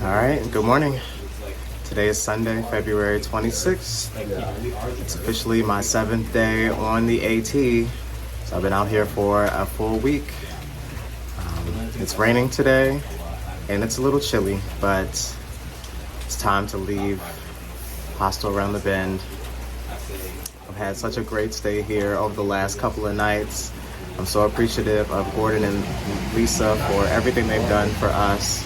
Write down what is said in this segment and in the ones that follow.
All right, good morning. Today is Sunday, February 26th. It's officially my 7th day on the AT. So I've been out here for a full week. It's raining today and it's a little chilly, but it's time to leave hostel around the bend. I've had such a great stay here over the last couple of nights. I'm so appreciative of Gordon and Lisa for everything they've done for us.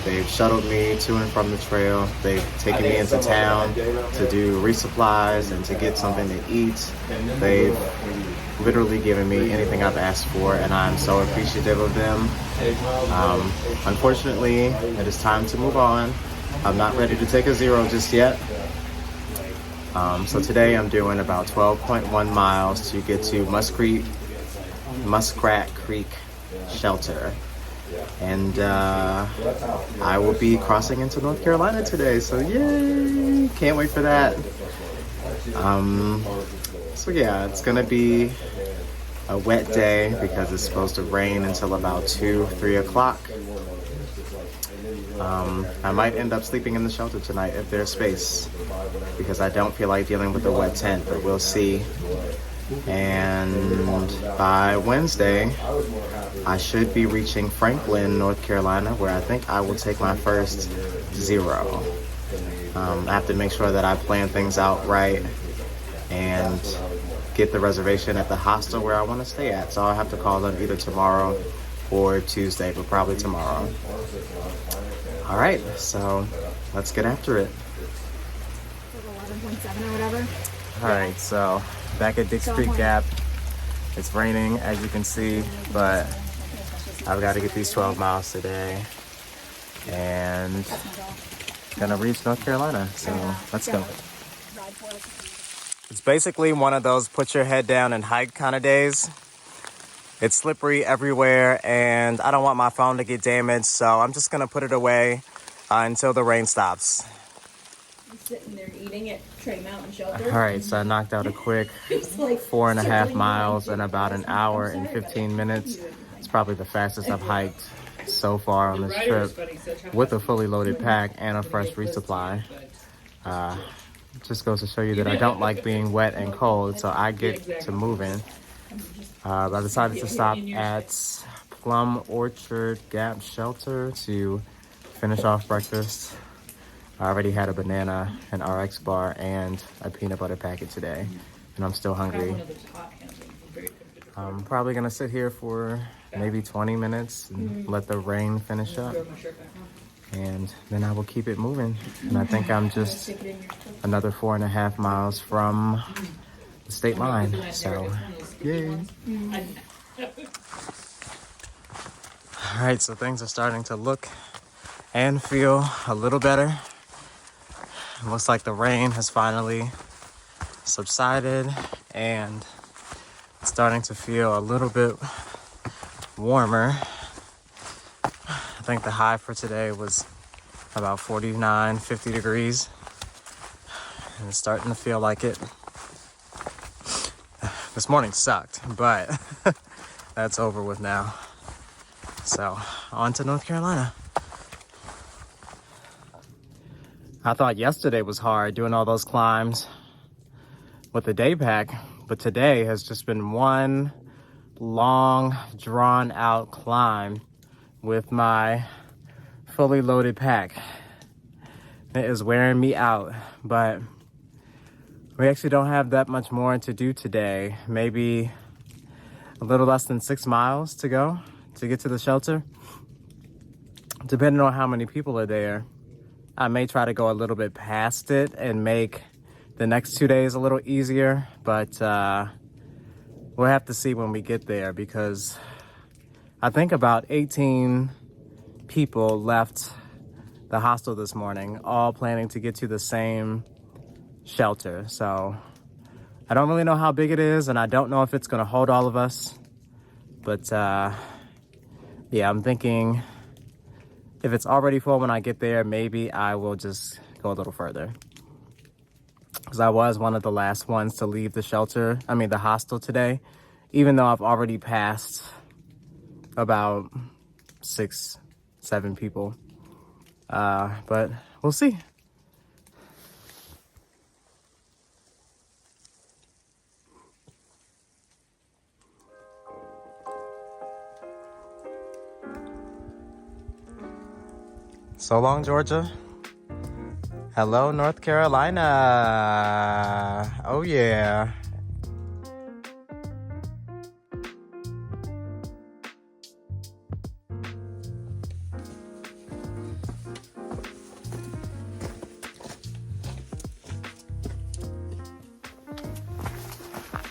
They've shuttled me to and from the trail. They've taken me into town to do resupplies and to get something to eat. They've literally given me anything I've asked for, and I'm so appreciative of them. Unfortunately, it is time to move on. I'm not ready to take a zero just yet. So today I'm doing about 12.1 miles to get to Muskrat Creek Shelter. And I will be crossing into North Carolina today, so yay! Can't wait for that. So yeah, it's gonna be a wet day because it's supposed to rain until about 2-3 o'clock. I might end up sleeping in the shelter tonight if there's space, because I don't feel like dealing with a wet tent, but we'll see. And by Wednesday, I should be reaching Franklin, North Carolina, where I think I will take my first zero. I have to make sure that I plan things out right and get the reservation at the hostel where I want to stay at. So I'll have to call them either tomorrow or Tuesday, but probably tomorrow. All right, so let's get after it. 11.7 or whatever. All right, so back at Dix Creek Gap. It's raining, as you can see, but I've got to get these 12 miles today and gonna reach North Carolina, so let's go. It's basically one of those put your head down and hike kind of days. It's slippery everywhere and I don't want my phone to get damaged, so I'm just gonna put it away until the rain stops. Sitting there eating at Trey Mountain Shelter. All right, so I knocked out a quick 4.5 miles in about an hour and 15 minutes. It's probably the fastest I've hiked so far on this trip with a fully loaded pack and a fresh resupply. Just goes to show you that I don't like being wet and cold, so I get to moving. I decided to stop at Plum Orchard Gap Shelter to finish off breakfast. I already had a banana, an RX bar, and a peanut butter packet today, and I'm still hungry. I'm probably gonna sit here for maybe 20 minutes and let the rain finish up, and then I will keep it moving. And I think I'm just another 4.5 miles from the state line, so yay. All right, so things are starting to look and feel a little better. It looks like the rain has finally subsided and it's starting to feel a little bit warmer. I think the high for today was about 49, 50 degrees. And it's starting to feel like it. This morning sucked, but that's over with now. So on to North Carolina. I thought yesterday was hard doing all those climbs with the day pack, but today has just been one long, drawn out climb with my fully loaded pack. It is wearing me out, but we actually don't have that much more to do today. Maybe a little less than 6 miles to go to get to the shelter. Depending on how many people are there, I may try to go a little bit past it and make the next 2 days a little easier, but we'll have to see when we get there, because I think about 18 people left the hostel this morning, all planning to get to the same shelter. So I don't really know how big it is, and I don't know if it's going to hold all of us, but yeah, I'm thinking if it's already full when I get there, maybe I will just go a little further. Because I was one of the last ones to leave the hostel today, even though I've already passed about 6-7 people. But we'll see. So long, Georgia. Hello, North Carolina. Oh, yeah.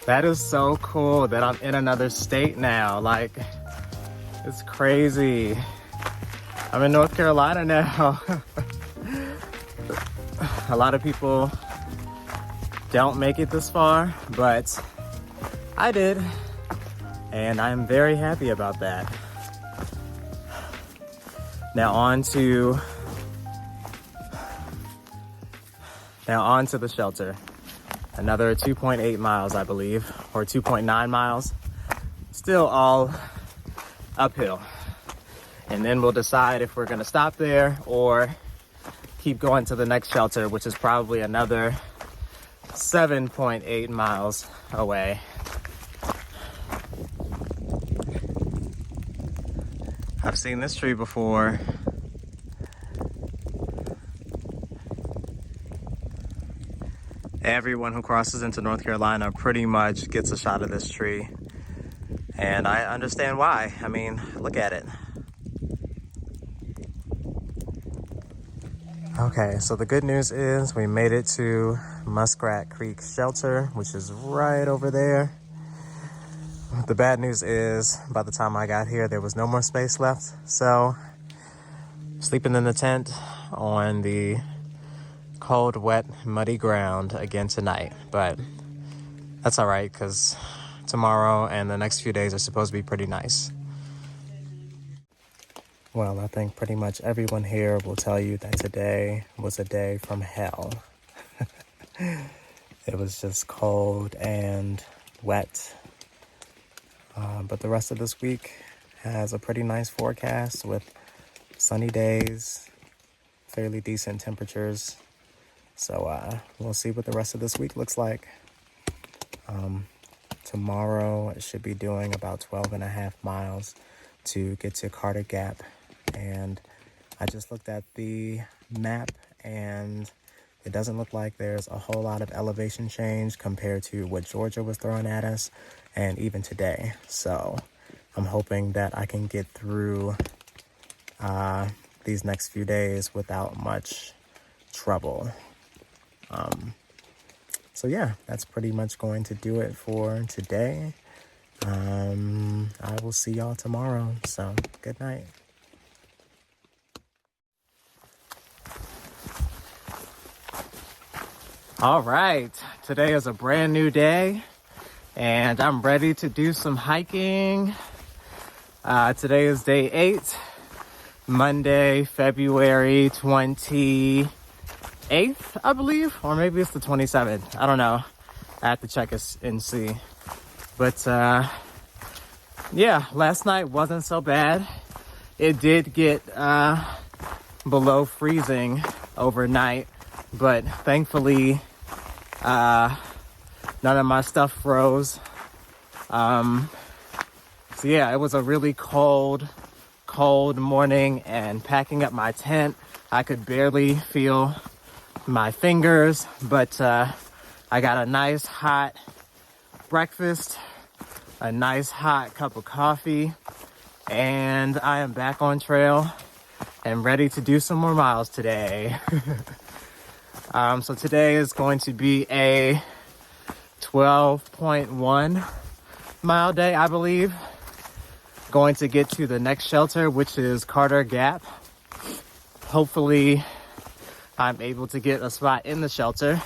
That is so cool that I'm in another state now. Like, it's crazy. I'm in North Carolina now. A lot of people don't make it this far, but I did. And I'm very happy about that. Now on to the shelter. Another 2.8 miles, I believe, or 2.9 miles. Still all uphill. And then we'll decide if we're gonna stop there or keep going to the next shelter, which is probably another 7.8 miles away. I've seen this tree before. Everyone who crosses into North Carolina pretty much gets a shot of this tree. And I understand why. I mean, look at it. Okay, so the good news is we made it to Muskrat Creek Shelter, which is right over there. The bad news is by the time I got here, there was no more space left. So, sleeping in the tent on the cold, wet, muddy ground again tonight. But that's all right, because tomorrow and the next few days are supposed to be pretty nice. Well, I think pretty much everyone here will tell you that today was a day from hell. It was just cold and wet. But the rest of this week has a pretty nice forecast with sunny days, fairly decent temperatures. So we'll see what the rest of this week looks like. Tomorrow it should be doing about 12.5 miles to get to Carter Gap. And I just looked at the map and it doesn't look like there's a whole lot of elevation change compared to what Georgia was throwing at us and even today. So I'm hoping that I can get through these next few days without much trouble. So yeah, that's pretty much going to do it for today. I will see y'all tomorrow. So good night. All right, today is a brand new day and I'm ready to do some hiking. Today is day 8, Monday, February 28th, I believe, or maybe it's the 27th. I don't know. I have to check it and see. But yeah, last night wasn't so bad. It did get below freezing overnight, but thankfully none of my stuff froze. So yeah, it was a really cold morning, and packing up my tent, I could barely feel my fingers, but I got a nice hot breakfast, a nice hot cup of coffee, and I am back on trail and ready to do some more miles today. So today is going to be a 12.1 mile day, I believe. Going to get to the next shelter, which is Carter Gap. Hopefully I'm able to get a spot in the shelter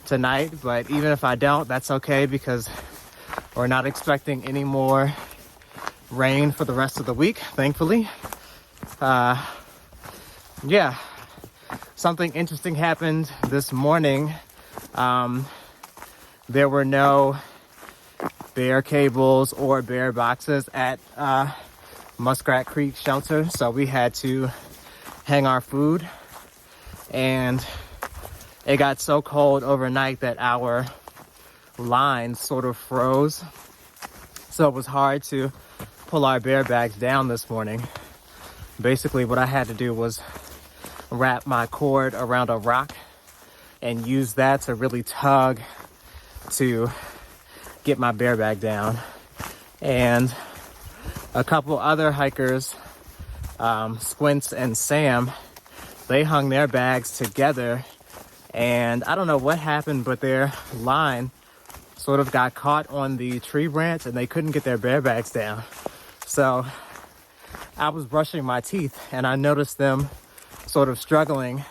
tonight, but even if I don't, that's okay because we're not expecting any more rain for the rest of the week, thankfully. Yeah, something interesting happened this morning. There were no bear cables or bear boxes at Muskrat Creek Shelter, so we had to hang our food. And it got so cold overnight that our line sort of froze. So it was hard to pull our bear bags down this morning. Basically, what I had to do was wrap my cord around a rock and use that to really tug to get my bear bag down. And a couple other hikers, Squints and Sam, they hung their bags together, and I don't know what happened, but their line sort of got caught on the tree branch and they couldn't get their bear bags down. So I was brushing my teeth and I noticed them sort of struggling.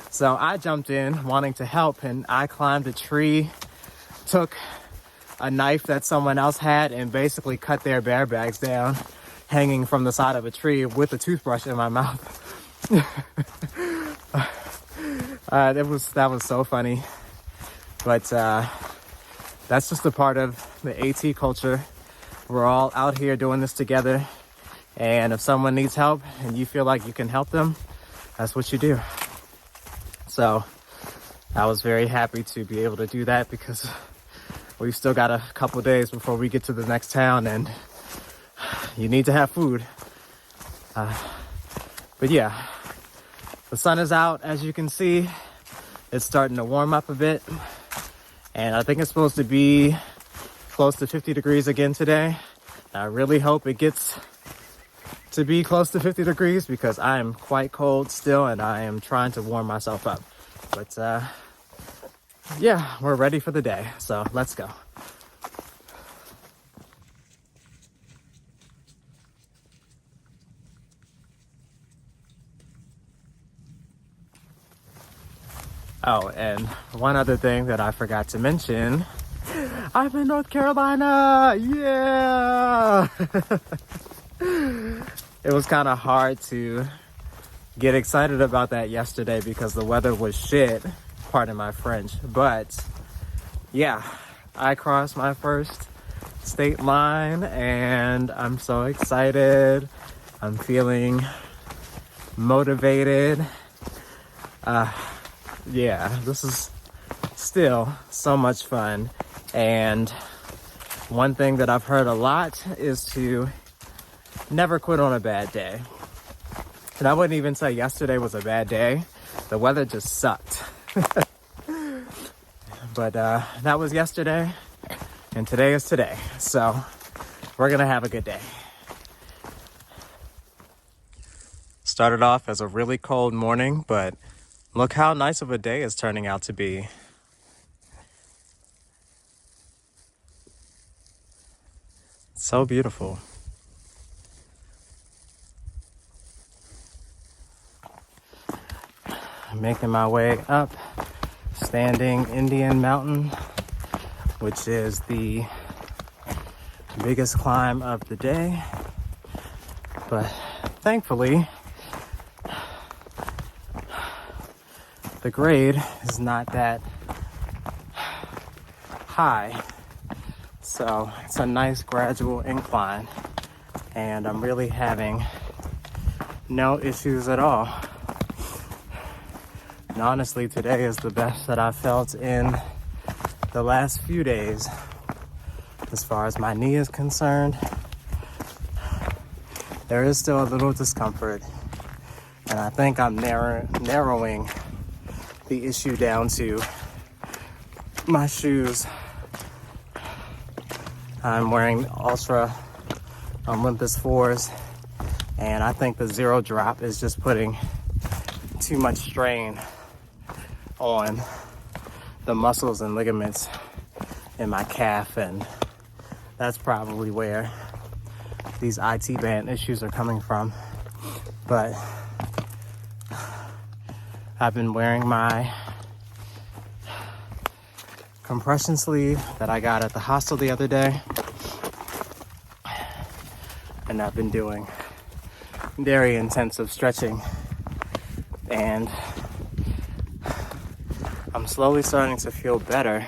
So I jumped in wanting to help, and I climbed a tree, took a knife that someone else had, and basically cut their bear bags down hanging from the side of a tree with a toothbrush in my mouth. That was so funny. But that's just a part of the AT culture. We're all out here doing this together. And if someone needs help and you feel like you can help them, that's what you do. So I was very happy to be able to do that, because we've still got a couple days before we get to the next town, and you need to have food. But yeah, the sun is out, as you can see. It's starting to warm up a bit, and I think it's supposed to be close to 50 degrees again today. I really hope it gets to be close to 50 degrees, because I am quite cold still and I am trying to warm myself up. But yeah, we're ready for the day, so let's go. Oh, and one other thing that I forgot to mention, I'm in North Carolina, yeah! It was kind of hard to get excited about that yesterday because the weather was shit, pardon my French. But yeah, I crossed my first state line and I'm so excited. I'm feeling motivated. Yeah, this is still so much fun. And one thing that I've heard a lot is to never quit on a bad day. And I wouldn't even say yesterday was a bad day. The weather just sucked. But that was yesterday, and today is today. So we're gonna have a good day. Started off as a really cold morning, but look how nice of a day it's turning out to be. So beautiful. Making my way up Standing Indian Mountain, which is the biggest climb of the day. But thankfully, the grade is not that high. So it's a nice gradual incline, and I'm really having no issues at all. And honestly, today is the best that I've felt in the last few days. As far as my knee is concerned, there is still a little discomfort. And I think I'm narrowing the issue down to my shoes. I'm wearing Ultra Olympus 4s, and I think the zero drop is just putting too much strain on the muscles and ligaments in my calf, and that's probably where these IT band issues are coming from. But I've been wearing my compression sleeve that I got at the hostel the other day, and I've been doing very intensive stretching, and I'm slowly starting to feel better,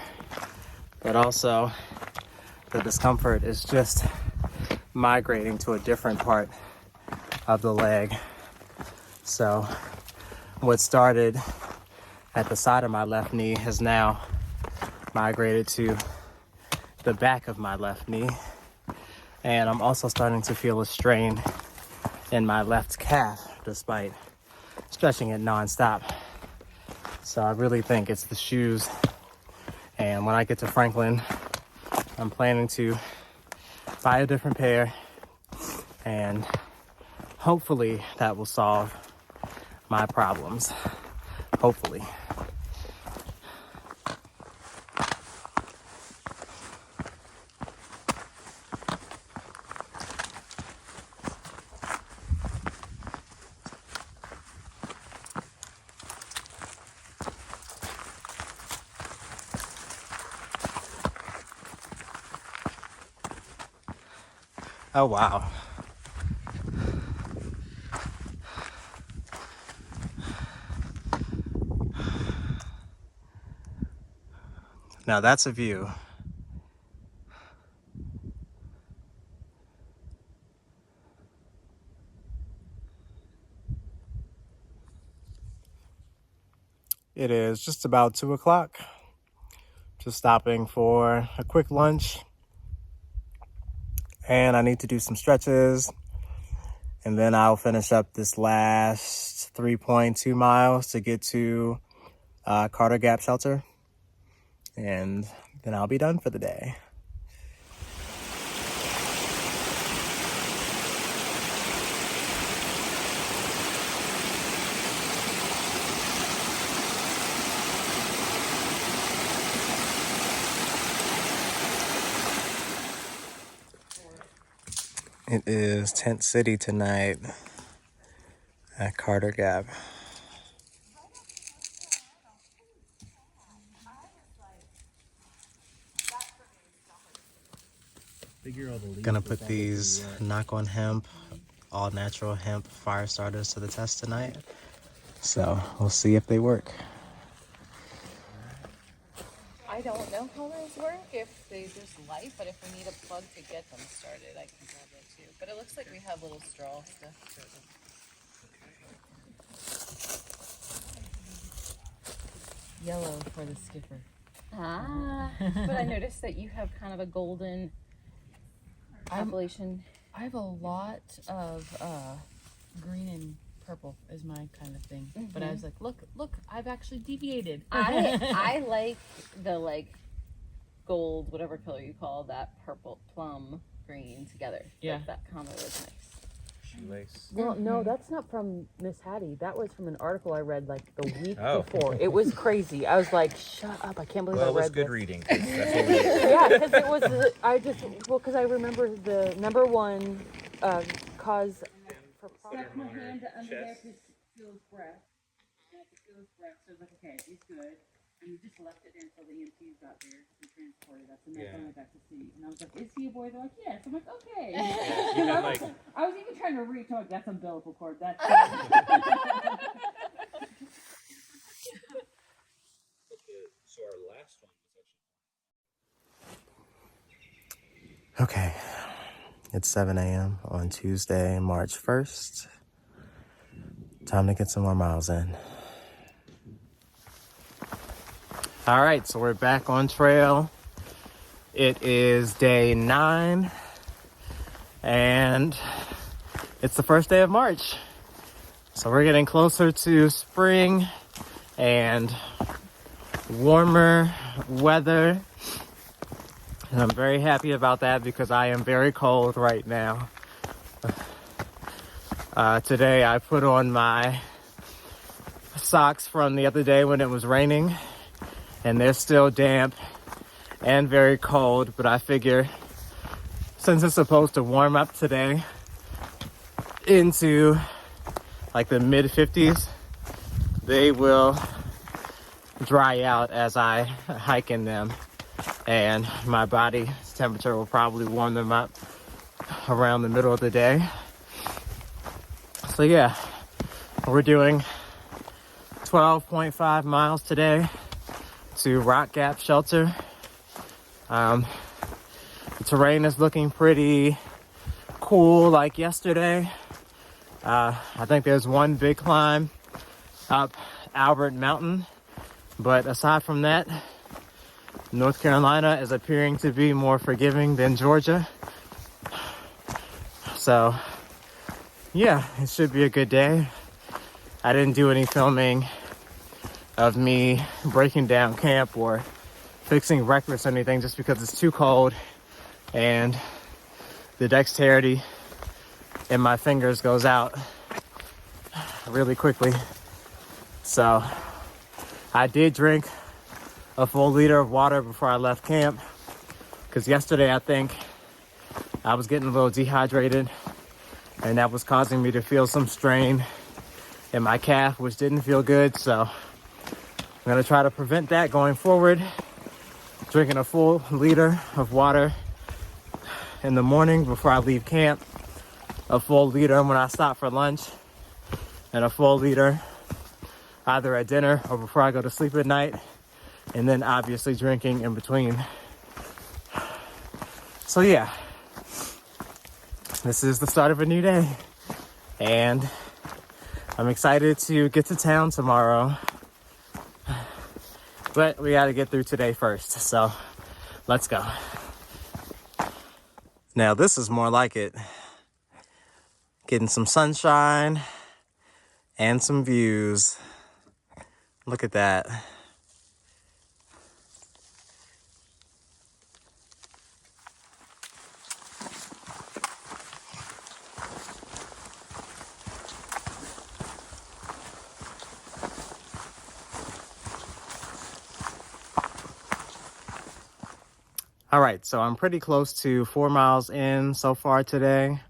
but also the discomfort is just migrating to a different part of the leg. So what started at the side of my left knee has now migrated to the back of my left knee. And I'm also starting to feel a strain in my left calf despite stretching it nonstop. So I really think it's the shoes. And when I get to Franklin, I'm planning to buy a different pair, and hopefully that will solve my problems. Hopefully. Oh, wow. Now that's a view. It is just about 2 o'clock. Just stopping for a quick lunch. And I need to do some stretches. And then I'll finish up this last 3.2 miles to get to Carter Gap Shelter. And then I'll be done for the day. It is Tent City tonight at Carter Gap. Gonna put these Knock on Hemp, all natural hemp fire starters to the test tonight. So we'll see if they work. I don't know how those work, if they just light, but if we need a plug to get them started, I can grab that too. But it looks like we have little straw stuff. Yellow for the skipper. Ah, but I noticed that you have kind of a golden Appalachian. I have a lot of green and purple is my kind of thing. Mm-hmm. But I was like, look, I've actually deviated. I like the gold, whatever color you call that, purple plum green together. Yeah, like, that combo was nice. Shoelace. Well, no, that's not from Miss Hattie. That was from an article I read the week before. It was crazy. I was like, shut up! I can't believe I read this. Well, it was good reading. That's what we did. Yeah, because it was. Because I remember the number one cause for problems. Stuck my hand under there to feel his breath. And I could feel his breath, so I was like, okay, he's good. And we just left it there until the EMTs got there and transported us. And that's when I got to see. And I was like, is he a boy? They're like, yes. I'm like, okay. I was even trying to reach, like, that's umbilical cord. That's So our last one was actually... Okay, it's 7 a.m. on Tuesday, March 1st. Time to get some more miles in. All right, so we're back on trail. It is day 9, and it's the first day of March. So we're getting closer to spring and warmer weather. And I'm very happy about that because I am very cold right now. Today I put on my socks from the other day when it was raining, and they're still damp and very cold, but I figure since it's supposed to warm up today into the mid 50s, they will dry out as I hike in them, and my body's temperature will probably warm them up around the middle of the day. So yeah, we're doing 12.5 miles today to Rock Gap Shelter. The terrain is looking pretty cool like yesterday. I think there's one big climb up Albert Mountain, but aside from that, North Carolina is appearing to be more forgiving than Georgia. So yeah, it should be a good day. I didn't do any filming of me breaking down camp or fixing breakfast or anything just because it's too cold and the dexterity in my fingers goes out really quickly. So I did drink a full liter of water before I left camp because yesterday I think I was getting a little dehydrated and that was causing me to feel some strain in my calf, which didn't feel good. So I'm gonna try to prevent that going forward. Drinking a full liter of water in the morning before I leave camp, a full liter when I stop for lunch, and a full liter either at dinner or before I go to sleep at night, and then obviously drinking in between. So yeah, this is the start of a new day, and I'm excited to get to town tomorrow, but we got to get through today first. So let's go. Now this is more like it. Getting some sunshine and some views. Look at that. All right, so I'm pretty close to 4 miles in so far today.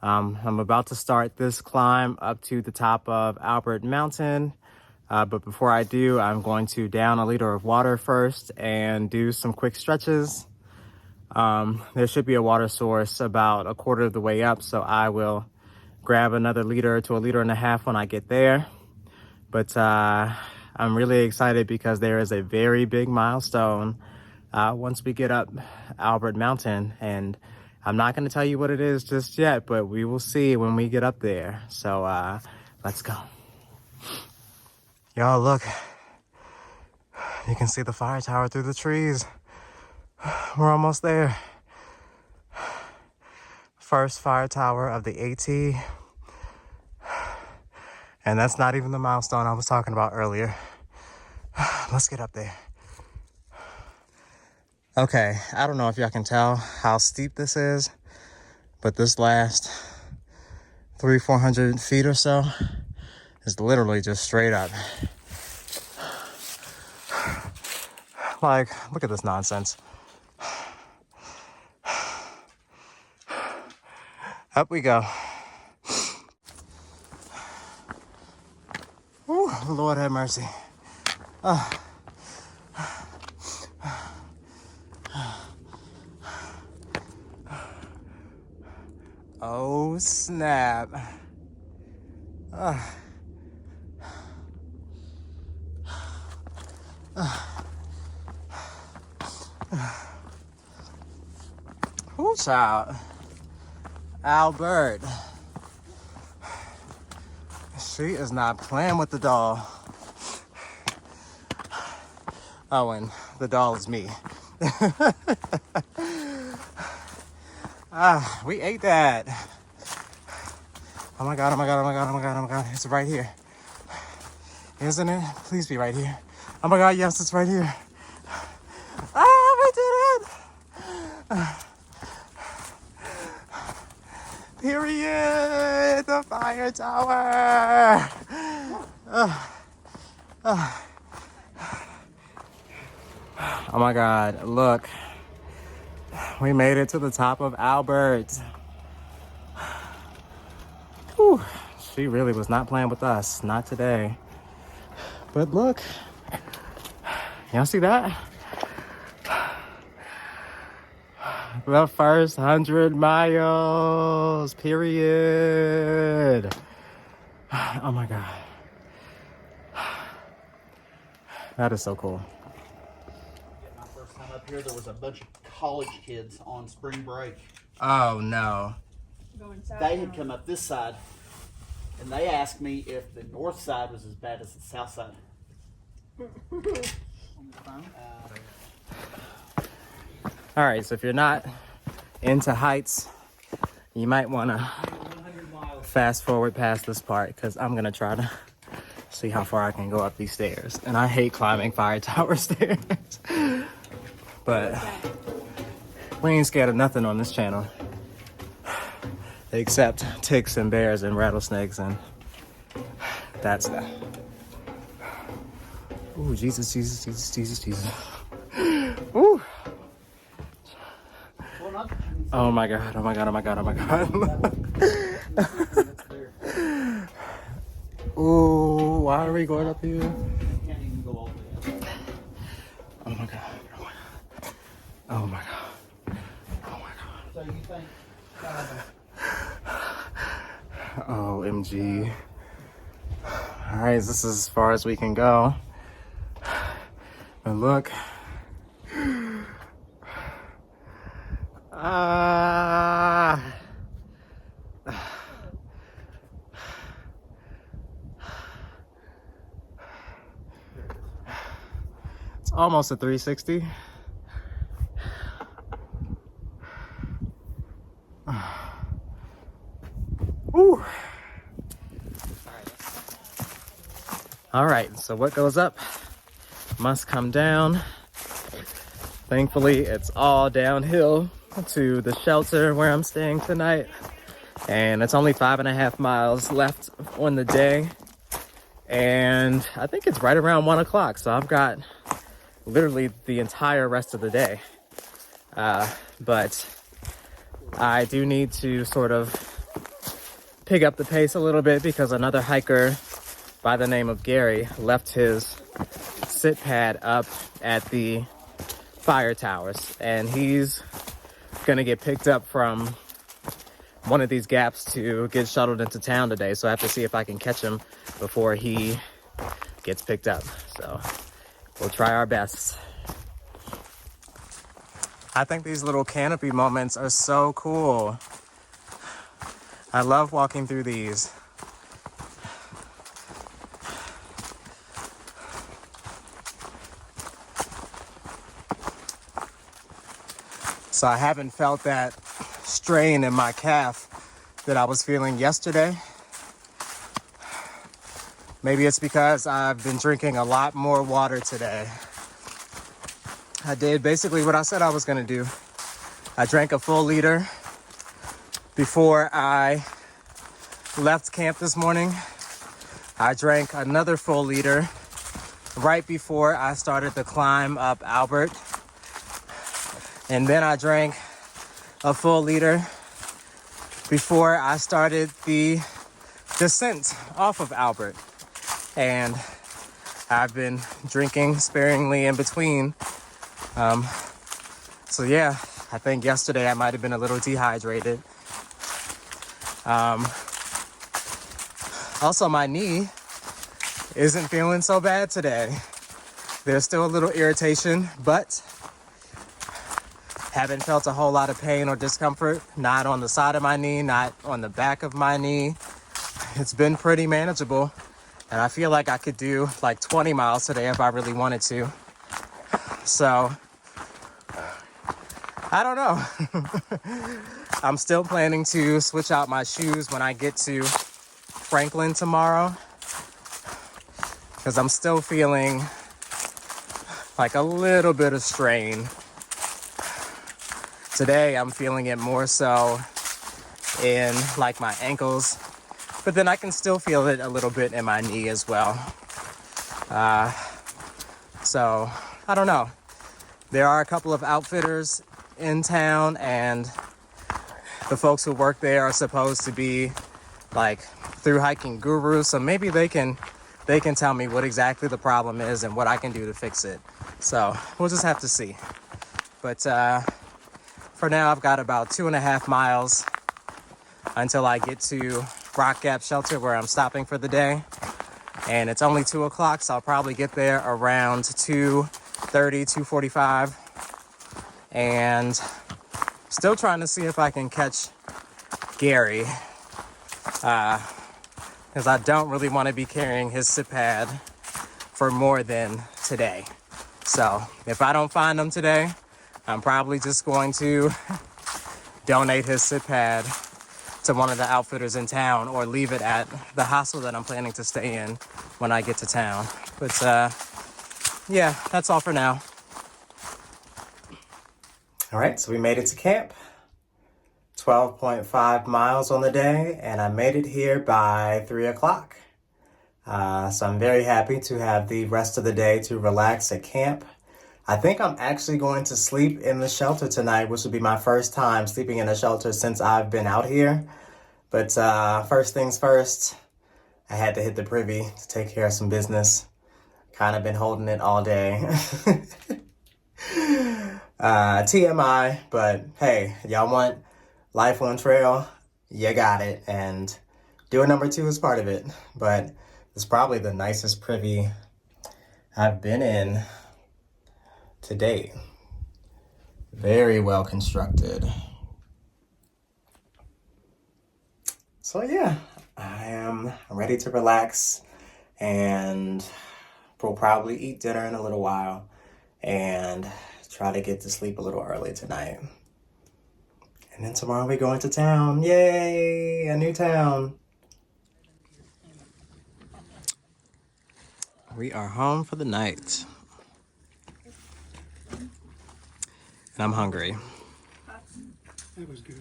I'm about to start this climb up to the top of Albert Mountain. But before I do, I'm going to down a liter of water first and do some quick stretches. There should be a water source about a quarter of the way up, so I will grab another liter to a liter and a half when I get there. But I'm really excited because there is a very big milestone once we get up Albert Mountain, and I'm not going to tell you what it is just yet, but we will see when we get up there. So let's go. Y'all, look. You can see the fire tower through the trees. We're almost there. First fire tower of the AT. And that's not even the milestone I was talking about earlier. Let's get up there. Okay, I don't know if y'all can tell how steep this is, but this last 300-400 feet or so is literally just straight up. Like, look at this nonsense. Up we go. Whew, Lord have mercy. Oh, snap. Ooh, child. Albert. She is not playing with the doll. Oh, and the doll is me. We ate that. Oh my God, oh my God, oh my God, oh my God, oh my God. It's right here. Isn't it? Please be right here. Oh my God, yes, it's right here. We did it! Period! The fire tower! Oh my God, look. We made it to the top of Albert. Whew. She really was not playing with us. Not today. But look. Y'all see that? The first 100 miles. Period. Oh my God. That is so cool. My first time up here, there was a bunch of college kids on spring break. Oh no. Going south. They had come up this side And they asked me if the north side was as bad as the south side. On the phone? All right, so if you're not into heights, you might want to 100 miles. fast forward past this part because I'm going to try to see how far I can go up these stairs. And I hate climbing fire tower stairs. But we ain't scared of nothing on this channel. Except ticks and bears and rattlesnakes, and that's that. Ooh, Jesus, Jesus, Jesus, Jesus, Jesus. Ooh. Well, not, Oh my God, oh my God, oh my God, oh my God. Ooh, why are we going up here? can't even go all the way up. Oh my God, oh my God. Oh my God. Oh my God. So you think OMG. All right, this is as far as we can go. And look. Ah. It's almost a 360. Woo. All right, so what goes up must come down. Thankfully, it's all downhill to the shelter where I'm staying tonight. And it's only 5.5 miles left on the day. And I think it's right around 1 o'clock. So I've got literally the entire rest of the day. But I do need to sort of pick up the pace a little bit because another hiker by the name of Gary left his sit pad up at the fire towers, and he's gonna get picked up from one of these gaps to get shuttled into town today. So I have to see if I can catch him before he gets picked up. So we'll try our best. I think these little canopy moments are so cool. I love walking through these. So I haven't felt that strain in my calf that I was feeling yesterday. Maybe it's because I've been drinking a lot more water today. I did basically what I said I was gonna do. I drank a full liter before I left camp this morning. I drank another full liter right before I started the climb up Albert. And then I drank a full liter before I started the descent off of Albert. And I've been drinking sparingly in between. So yeah, I think yesterday I might have been a little dehydrated. Also, my knee isn't feeling so bad today. There's still a little irritation, but haven't felt a whole lot of pain or discomfort. Not on the side of my knee, not on the back of my knee. It's been pretty manageable. And I feel like I could do like 20 miles today if I really wanted to. So, I don't know. I'm still planning to switch out my shoes when I get to Franklin tomorrow, because I'm still feeling like a little bit of strain. Today I'm feeling it more so in like my ankles, but then I can still feel it a little bit in my knee as well. So I don't know. There are a couple of outfitters in town, and the folks who work there are supposed to be like through hiking gurus, so maybe they can tell me what exactly the problem is and what I can do to fix it. So we'll just have to see. But for now, I've got about 2.5 miles until I get to Rock Gap Shelter where I'm stopping for the day. And it's only 2 o'clock, so I'll probably get there around 2:30, 2:45. And still trying to see if I can catch Gary. Because because I don't really want to be carrying his sit pad for more than today. So if I don't find him today, I'm probably just going to donate his sit pad to one of the outfitters in town or leave it at the hostel that I'm planning to stay in when I get to town. But yeah, that's all for now. All right, so we made it to camp. 12.5 miles on the day, and I made it here by 3 o'clock. So I'm very happy to have the rest of the day to relax at camp. I think I'm actually going to sleep in the shelter tonight, which will be my first time sleeping in a shelter since I've been out here. But first things first, I had to hit the privy to take care of some business. Kind of been holding it all day. TMI, but hey, y'all want life on trail? You got it. And doing number 2 is part of it. But it's probably the nicest privy I've been in to date. Very well constructed. So yeah, I am ready to relax, and we'll probably eat dinner in a little while and try to get to sleep a little early tonight. And then tomorrow we're going to town. Yay, a new town. We are home for the night. And I'm hungry. That was good.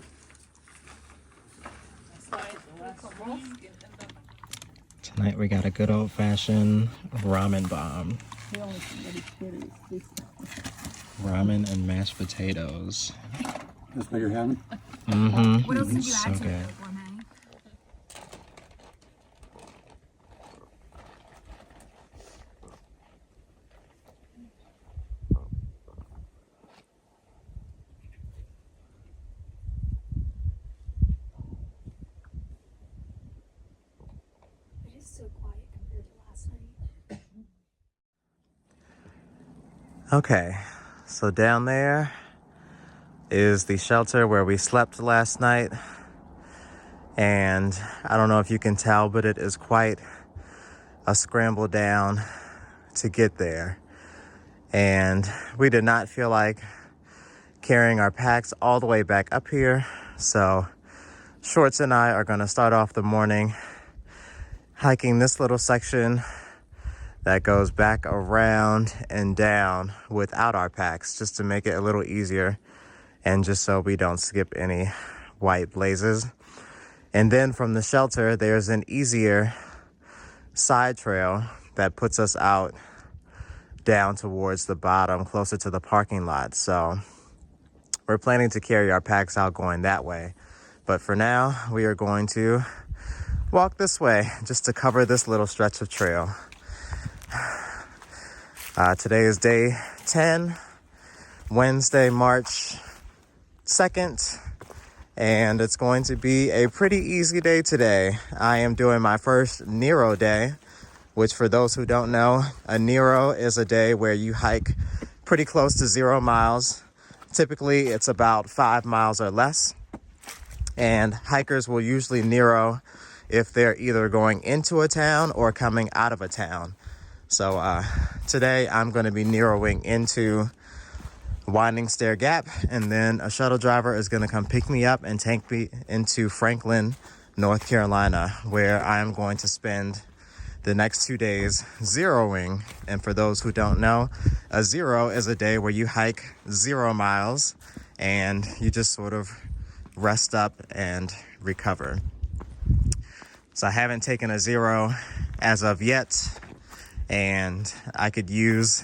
Tonight we got a good old-fashioned ramen bomb. Ramen and mashed potatoes. That's what you're having? Mm-hmm. What else did you So add to good. it, gourmet? It is so quiet compared to last night. Okay, so down there is the shelter where we slept last night. And I don't know if you can tell, but it is quite a scramble down to get there. And we did not feel like carrying our packs all the way back up here. So Shorts and I are gonna start off the morning hiking this little section that goes back around and down without our packs, just to make it a little easier and just so we don't skip any white blazes. And then from the shelter, there's an easier side trail that puts us out down towards the bottom, closer to the parking lot. So we're planning to carry our packs out going that way. But for now, we are going to walk this way just to cover this little stretch of trail. Today is day 10, Wednesday, March 2nd, and it's going to be a pretty easy day today. I am doing my first Nero day, which for those who don't know, a Nero is a day where you hike pretty close to 0 miles. Typically, it's about 5 miles or less. And hikers will usually Nero if they're either going into a town or coming out of a town. So today I'm going to be Neroing into Winding Stair Gap, and then a shuttle driver is going to come pick me up and take me into Franklin, North Carolina, where I am going to spend the next 2 days zeroing. And for those who don't know, a zero is a day where you hike 0 miles and you just sort of rest up and recover. So I haven't taken a zero as of yet, and I could use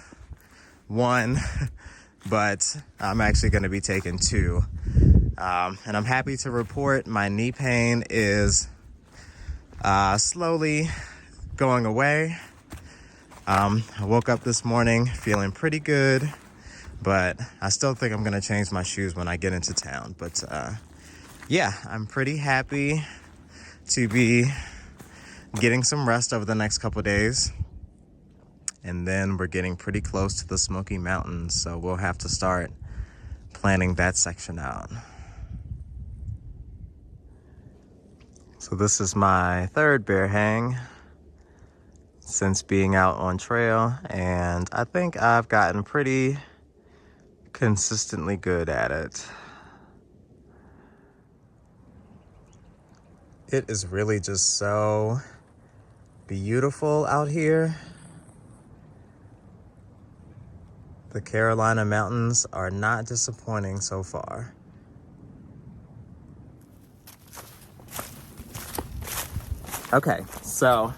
one, but I'm actually going to be taking 2. And I'm happy to report my knee pain is slowly going away. I woke up this morning feeling pretty good, but I still think I'm going to change my shoes when I get into town. But yeah, I'm pretty happy to be getting some rest over the next couple days. And then we're getting pretty close to the Smoky Mountains, so we'll have to start planning that section out. So this is my third bear hang since being out on trail, and I think I've gotten pretty consistently good at it. It is really just so beautiful out here. The Carolina mountains are not disappointing so far. Okay, so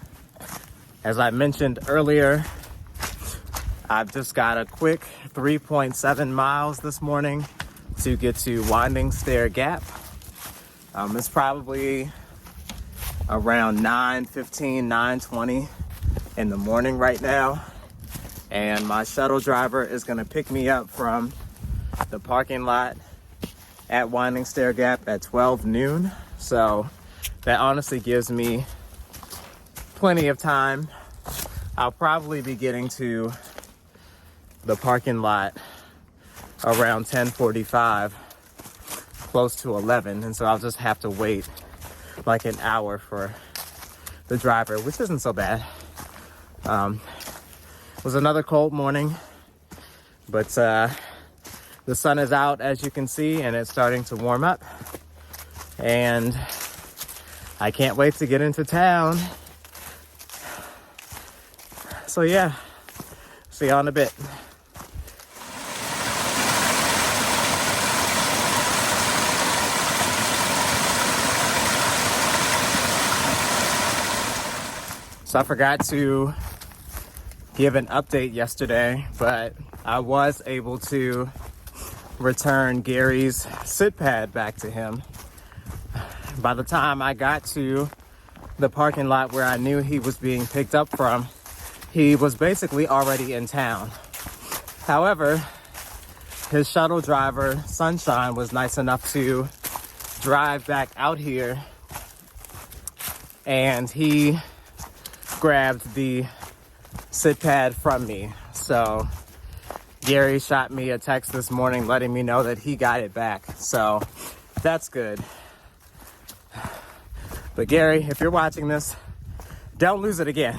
as I mentioned earlier, I've just got a quick 3.7 miles this morning to get to Winding Stair Gap. It's probably around 9:15, 9:20 in the morning right now. And my shuttle driver is gonna pick me up from the parking lot at Winding Stair Gap at 12 noon. So that honestly gives me plenty of time. I'll probably be getting to the parking lot around 10:45, close to 11. And so I'll just have to wait like an hour for the driver, which isn't so bad. It was another cold morning, but the sun is out, as you can see, and it's starting to warm up. And I can't wait to get into town. So yeah, see y'all in a bit. So I forgot to give an update yesterday, but I was able to return Gary's sit pad back to him. By the time I got to the parking lot where I knew he was being picked up from, he was basically already in town. However, his shuttle driver, Sunshine, was nice enough to drive back out here, and he grabbed the sit pad from me. So Gary shot me a text this morning letting me know that he got it back. So that's good. But Gary, if you're watching this, don't lose it again.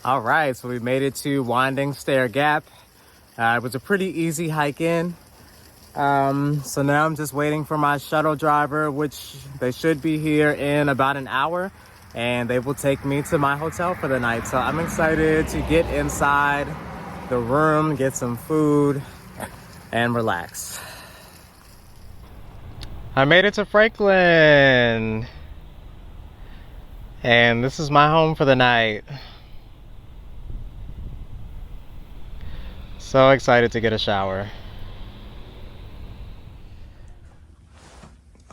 All right, so we made it to Winding Stair Gap. It was a pretty easy hike in. So now I'm just waiting for my shuttle driver, which they should be here in about an hour, and they will take me to my hotel for the night. So I'm excited to get inside the room, get some food, and relax. I made it to Franklin, and this is my home for the night. So excited to get a shower.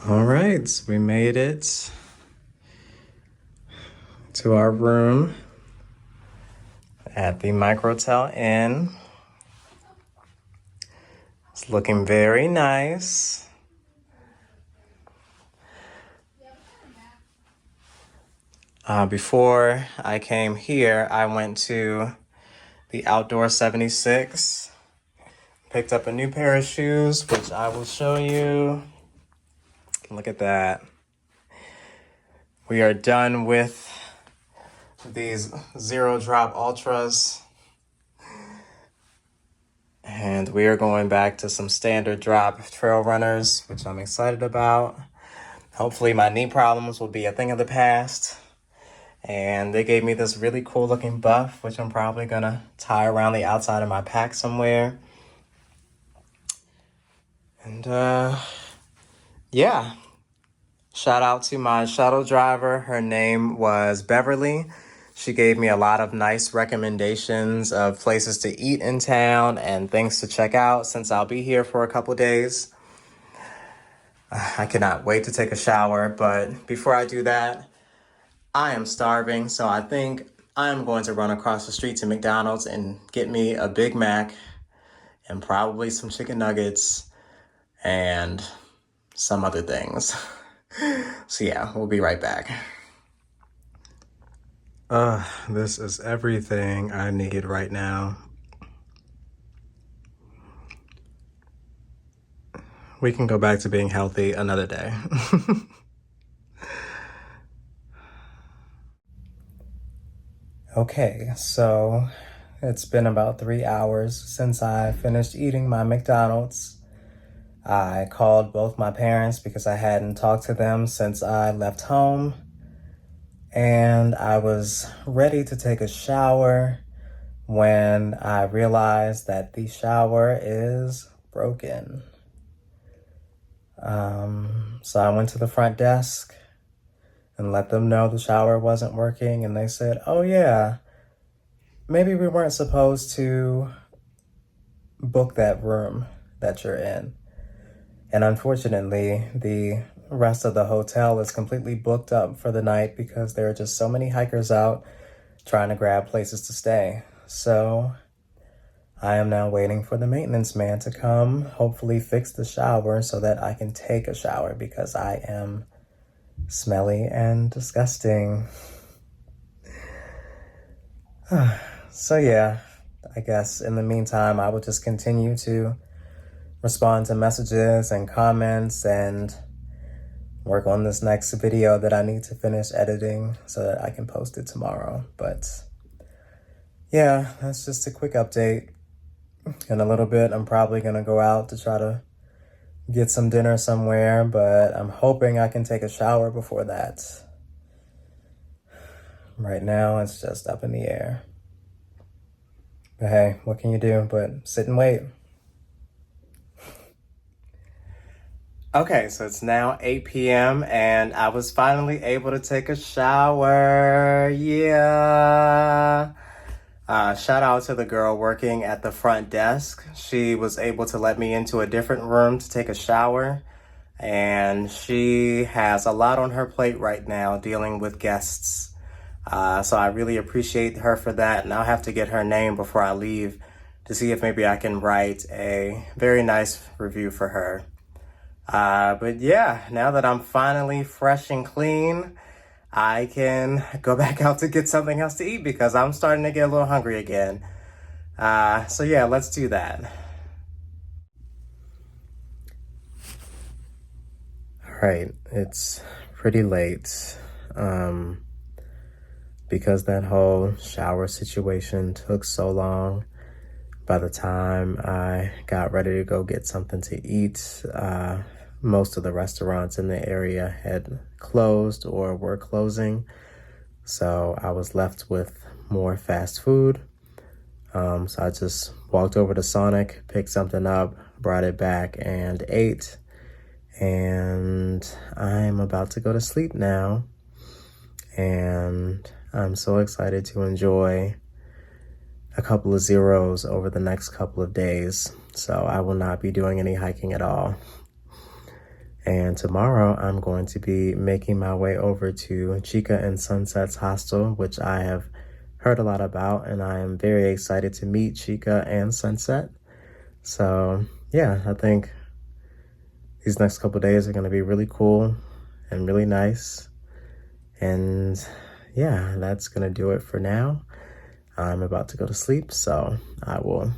All right, so we made it to our room at the Microtel Inn. It's looking very nice. Before I came here, I went to the Outdoor 76, picked up a new pair of shoes, which I will show you. Look at that. We are done with these Zero Drop Ultras, and we are going back to some standard drop trail runners, which I'm excited about. Hopefully my knee problems will be a thing of the past. And they gave me this really cool looking buff, which I'm probably gonna tie around the outside of my pack somewhere. And yeah, shout out to my shuttle driver. Her name was Beverly. She gave me a lot of nice recommendations of places to eat in town and things to check out since I'll be here for a couple days. I cannot wait to take a shower, but before I do that, I am starving, so I think I'm going to run across the street to McDonald's and get me a Big Mac and probably some chicken nuggets and some other things. So yeah, we'll be right back. This is everything I need right now. We can go back to being healthy another day. Okay, so it's been about 3 hours since I finished eating my McDonald's. I called both my parents because I hadn't talked to them since I left home. And I was ready to take a shower when I realized that the shower is broken. So I went to the front desk and let them know the shower wasn't working. And they said, oh yeah, maybe we weren't supposed to book that room that you're in. And unfortunately, the rest of the hotel is completely booked up for the night because there are just so many hikers out trying to grab places to stay. So I am now waiting for the maintenance man to come, hopefully fix the shower so that I can take a shower because I am smelly and disgusting. So yeah, I guess in the meantime, I will just continue to respond to messages and comments and work on this next video that I need to finish editing so that I can post it tomorrow. But yeah, that's just a quick update. In a little bit, I'm probably gonna go out to try to get some dinner somewhere, but I'm hoping I can take a shower before that. Right now, it's just up in the air. But hey, what can you do but sit and wait? Okay, so it's now 8 p.m. and I was finally able to take a shower. Yeah. Shout out to the girl working at the front desk. She was able to let me into a different room to take a shower. And she has a lot on her plate right now dealing with guests. So I really appreciate her for that. And I'll have to get her name before I leave to see if maybe I can write a very nice review for her. But yeah, now that I'm finally fresh and clean, I can go back out to get something else to eat because I'm starting to get a little hungry again. So yeah, let's do that. All right, it's pretty late. Because that whole shower situation took so long, by the time I got ready to go get something to eat, most of the restaurants in the area had closed or were closing. So I was left with more fast food. So I just walked over to Sonic, picked something up, brought it back and ate. And I'm about to go to sleep now. And I'm so excited to enjoy a couple of zeros over the next couple of days. So I will not be doing any hiking at all. And tomorrow I'm going to be making my way over to Chica and Sunset's hostel, which I have heard a lot about, and I am very excited to meet Chica and Sunset. So yeah, I think these next couple of days are going to be really cool and really nice. And yeah, that's going to do it for now. I'm about to go to sleep, so I will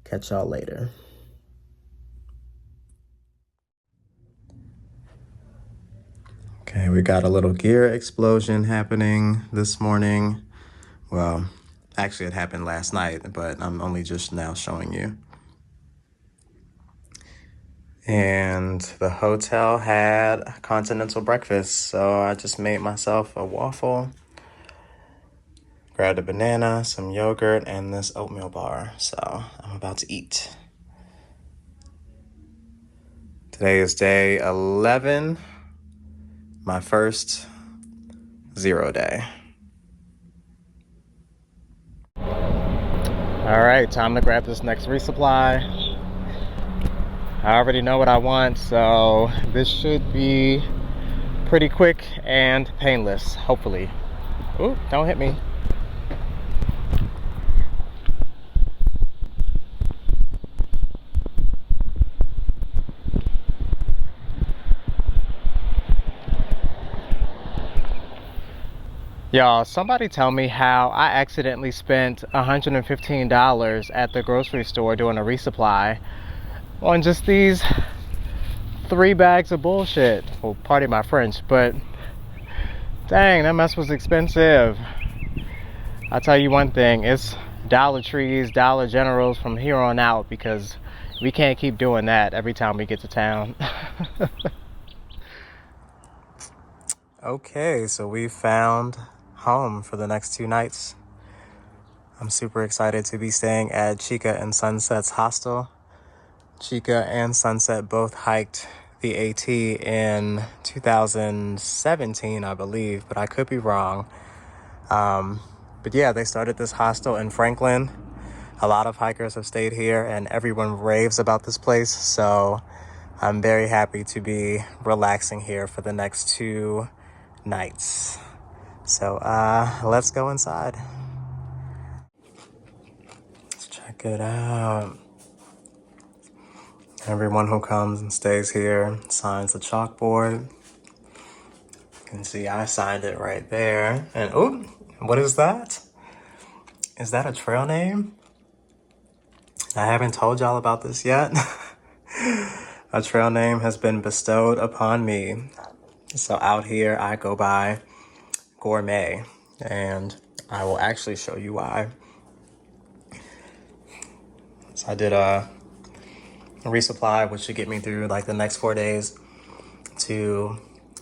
catch y'all later. Okay, we got a little gear explosion happening this morning. Well, actually it happened last night, but I'm only just now showing you. And the hotel had continental breakfast, so I just made myself a waffle, grabbed a banana, some yogurt, and this oatmeal bar. So I'm about to eat. Today is day 11, my first 0 day. All right, time to grab this next resupply. I already know what I want, so this should be pretty quick and painless, hopefully. Ooh, don't hit me. Y'all, somebody tell me how I accidentally spent $115 at the grocery store doing a resupply on just these 3 bags of bullshit. Well, pardon my French, but dang, that mess was expensive. I'll tell you one thing, it's Dollar Trees, Dollar Generals from here on out, because we can't keep doing that every time we get to town. Okay, so we found home for the next 2 nights. I'm super excited to be staying at Chica and Sunset's hostel. Chica and Sunset both hiked the AT in 2017, I believe, but I could be wrong. But yeah, they started this hostel in Franklin. A lot of hikers have stayed here and everyone raves about this place. So I'm very happy to be relaxing here for the next 2 nights. So let's go inside. Let's check it out. Everyone who comes and stays here signs the chalkboard. You can see I signed it right there. And oh, what is that? Is that a trail name? I haven't told y'all about this yet. A trail name has been bestowed upon me. So out here I go by Gourmet, and I will actually show you why. So I did a resupply, which should get me through like the next 4 days to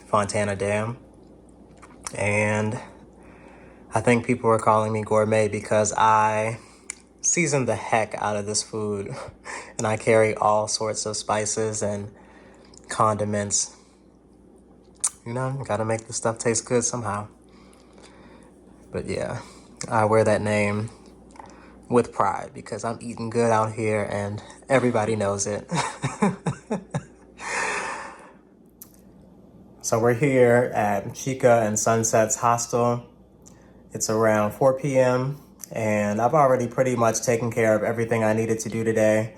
Fontana Dam. And I think people are calling me Gourmet because I season the heck out of this food. And I carry all sorts of spices and condiments. You know, gotta make the stuff taste good somehow. But yeah, I wear that name with pride because I'm eating good out here and everybody knows it. So we're here at Chica and Sunset's hostel. It's around 4 p.m. and I've already pretty much taken care of everything I needed to do today.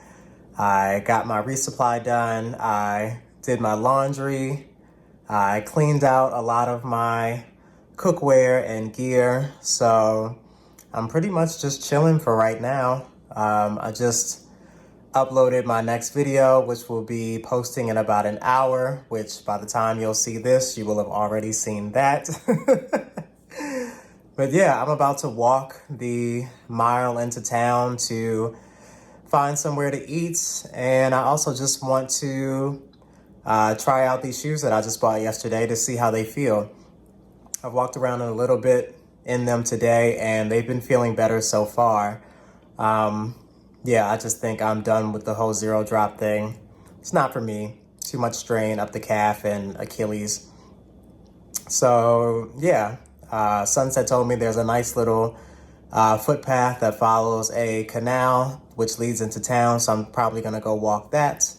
I got my resupply done. I did my laundry. I cleaned out a lot of my cookware and gear. So I'm pretty much just chilling for right now. I just uploaded my next video, which will be posting in about an hour, which by the time you'll see this, you will have already seen that. But yeah, I'm about to walk the mile into town to find somewhere to eat. And I also just want to try out these shoes that I just bought yesterday to see how they feel. I've walked around a little bit in them today and they've been feeling better so far. Yeah, I just think I'm done with the whole 0 drop thing. It's not for me. Too much strain up the calf and Achilles. So yeah, Sunset told me there's a nice little footpath that follows a canal which leads into town. So I'm probably gonna go walk that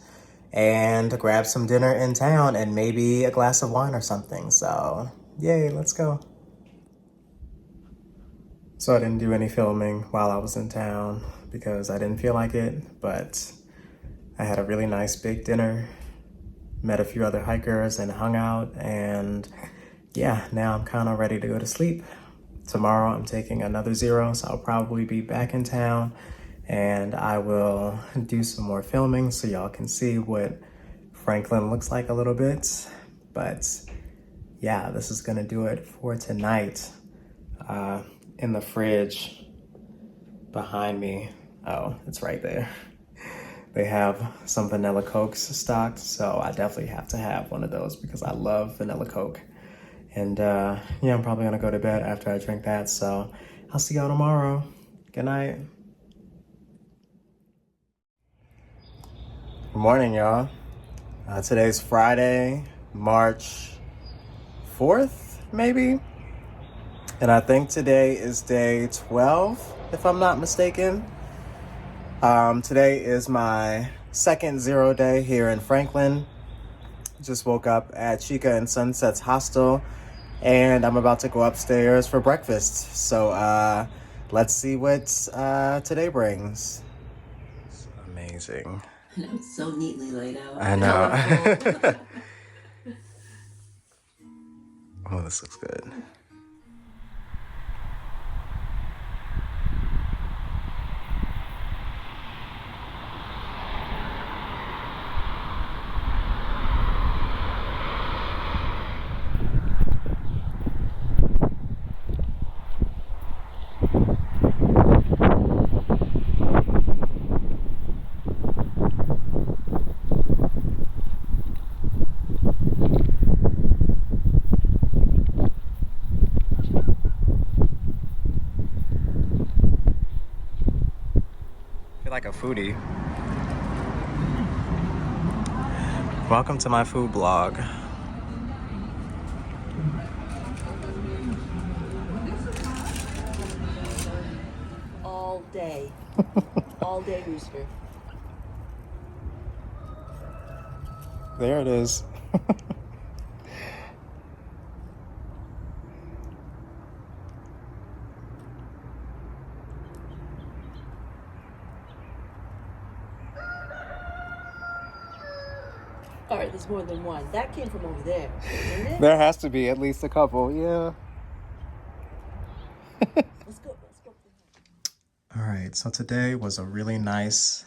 and grab some dinner in town and maybe a glass of wine or something. So yay, let's go. So I didn't do any filming while I was in town because I didn't feel like it, but I had a really nice big dinner, met a few other hikers and hung out, and yeah, now I'm kind of ready to go to sleep. Tomorrow I'm taking another 0, so I'll probably be back in town and I will do some more filming so y'all can see what Franklin looks like a little bit. But yeah, this is gonna do it for tonight. In the fridge behind me, oh, it's right there. They have some vanilla Cokes stocked, so I definitely have to have one of those because I love vanilla Coke. And yeah, I'm probably gonna go to bed after I drink that, so I'll see y'all tomorrow. Good night. Good morning, y'all. Today's Friday, March 4th, maybe? And I think today is day 12, if I'm not mistaken. Today is my second 0 day here in Franklin. Just woke up at Chica and Sunset's hostel, and I'm about to go upstairs for breakfast. So let's see what today brings. It's amazing. I know, it's so neatly laid out. I know. Colorful. Oh, this looks good. feel like a foodie. Welcome to my food blog. All day. All day rooster. There it is. All right, there's more than one. That came from over there, didn't it? There has to be at least a couple, yeah. Let's go. Let's go. All right, so today was a really nice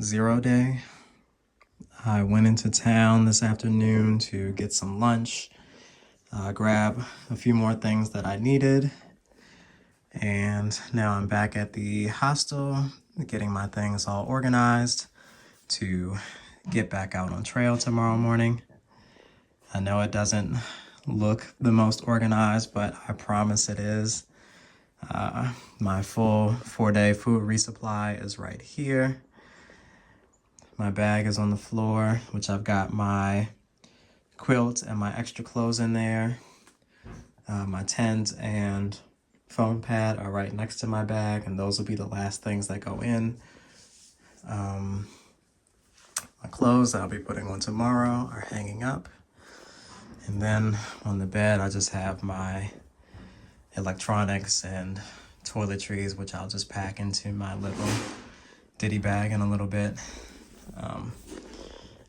0 day. I went into town this afternoon to get some lunch, grab a few more things that I needed, and now I'm back at the hostel, getting my things all organized to get back out on trail tomorrow morning. I know it doesn't look the most organized, but I promise it is. My full 4-day food resupply is right here. My bag is on the floor, which I've got my quilt and my extra clothes in there. My tent and foam pad are right next to my bag, and those will be the last things that go in. My clothes that I'll be putting on tomorrow are hanging up. And then on the bed, I just have my electronics and toiletries, which I'll just pack into my little ditty bag in a little bit. I'm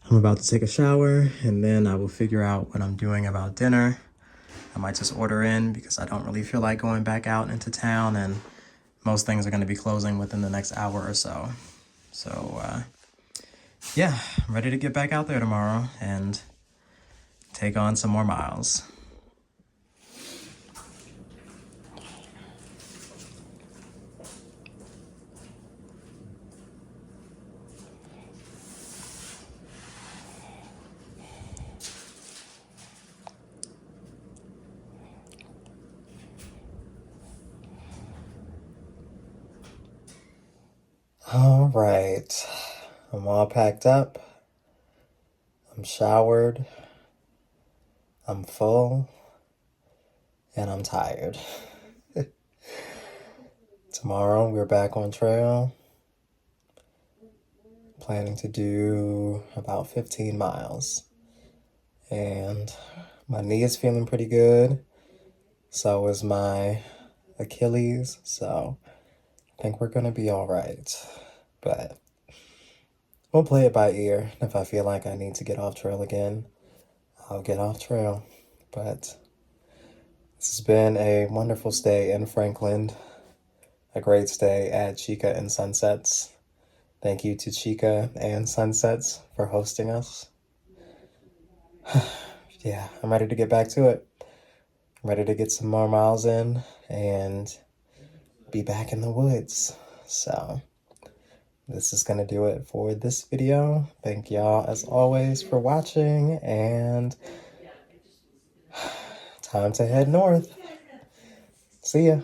about to take a shower, and then I will figure out what I'm doing about dinner. I might just order in because I don't really feel like going back out into town, and most things are going to be closing within the next hour or so. So, yeah, I'm ready to get back out there tomorrow and take on some more miles. All right, I'm all packed up. I'm showered. I'm full. And I'm tired. Tomorrow we're back on trail. Planning to do about 15 miles. And my knee is feeling pretty good. So is my Achilles. So I think we're going to be all right. But we'll play it by ear. If I feel like I need to get off trail again, I'll get off trail. But this has been a wonderful stay in Franklin. A great stay at Chica and Sunsets. Thank you to Chica and Sunsets for hosting us. Yeah, I'm ready to get back to it. I'm ready to get some more miles in and be back in the woods. So this is going to do it for this video. Thank y'all as always for watching, and time to head north. See ya.